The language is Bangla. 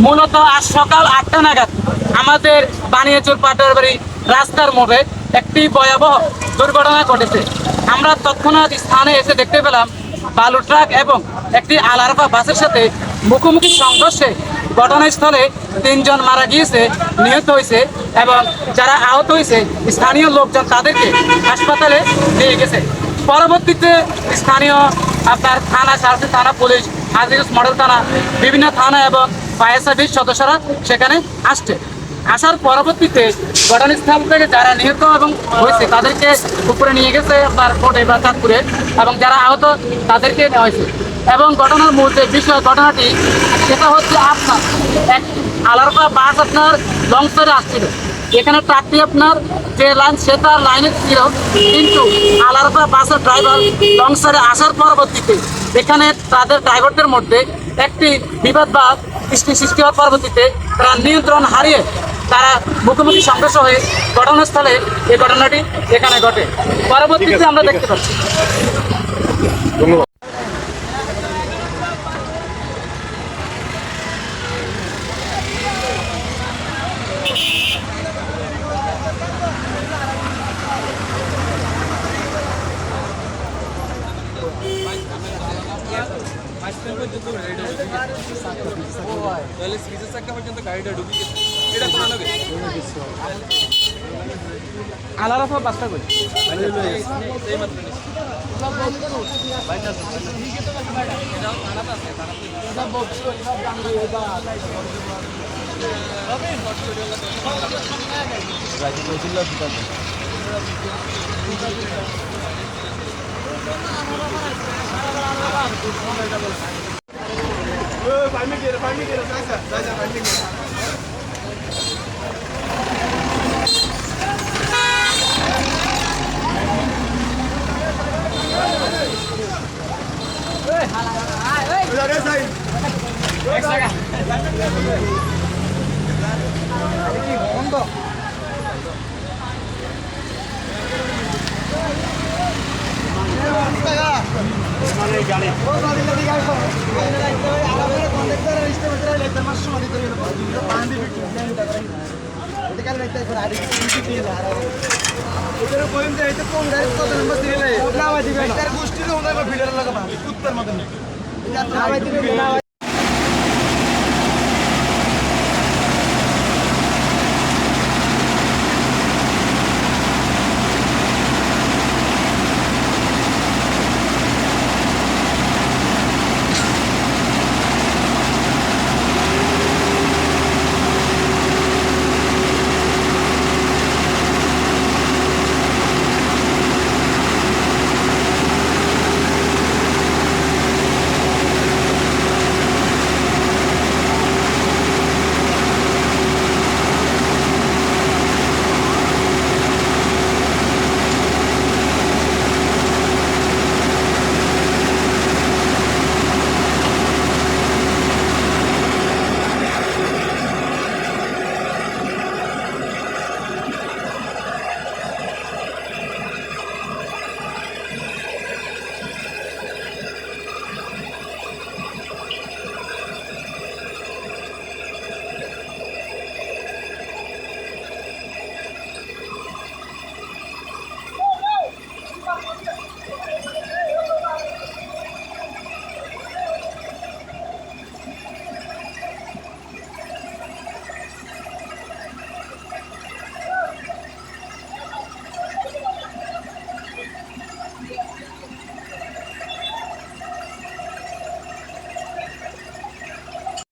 মূলত আজ সকাল 8টা নাগাদ আমাদের বানিয়াচুর পাটোয়ারবাড়ি রাস্তার মোড়ে একটি ভয়াবহ দুর্ঘটনা ঘটেছে। আমরা তৎক্ষণাৎ স্থানে এসে দেখতে পেলাম বালু ট্রাক এবং একটি আলারফা বাসের সাথে মুখোমুখি সংঘর্ষে ঘটনাস্থলে 3 জন মারা গিয়েছে, নিহত হয়েছে এবং যারা আহত হয়েছে স্থানীয় লোকজন তাদেরকে হাসপাতালে নিয়ে গেছে। পরবর্তীতে স্থানীয় আপনার থানা, সার্সি থানা, পুলিশ, হাজিগঞ্জ মডেল থানা, বিভিন্ন থানা এবং ফায়ার সার্ভিস সদস্যরা সেখানে আসছে। আসার পরবর্তীতে ঘটনাস্থল থেকে যারা নিহত এবং হয়েছে তাদেরকে উপরে নিয়ে গেছে আপনার কোর্টে বা চাঁদপুরে, এবং যারা আহত তাদেরকে নেওয়া হয়েছে। এবং ঘটনার মূল যে বিষয় ঘটনাটি সেটা হচ্ছে আপনার এক আলারপা বাস আপনার লংসরে আসছিল। এখানে ট্রাকটি আপনার যে লাইন সেটা লাইনে ছিল, কিন্তু আলারপা বাসের ড্রাইভার লংসরে আসার পরবর্তীতে এখানে তাদের ড্রাইভারদের মধ্যে একটি বিবাদ বা সৃষ্টি হওয়ার পরবর্তীতে তারা নিয়ন্ত্রণ হারিয়ে তারা মুখোমুখি সংঘর্ষ হয়ে ঘটনাস্থলে এই ঘটনাটি এখানে ঘটে। পরবর্তীতে আমরা দেখতে পাচ্ছি। আলারাফা বাসটা কই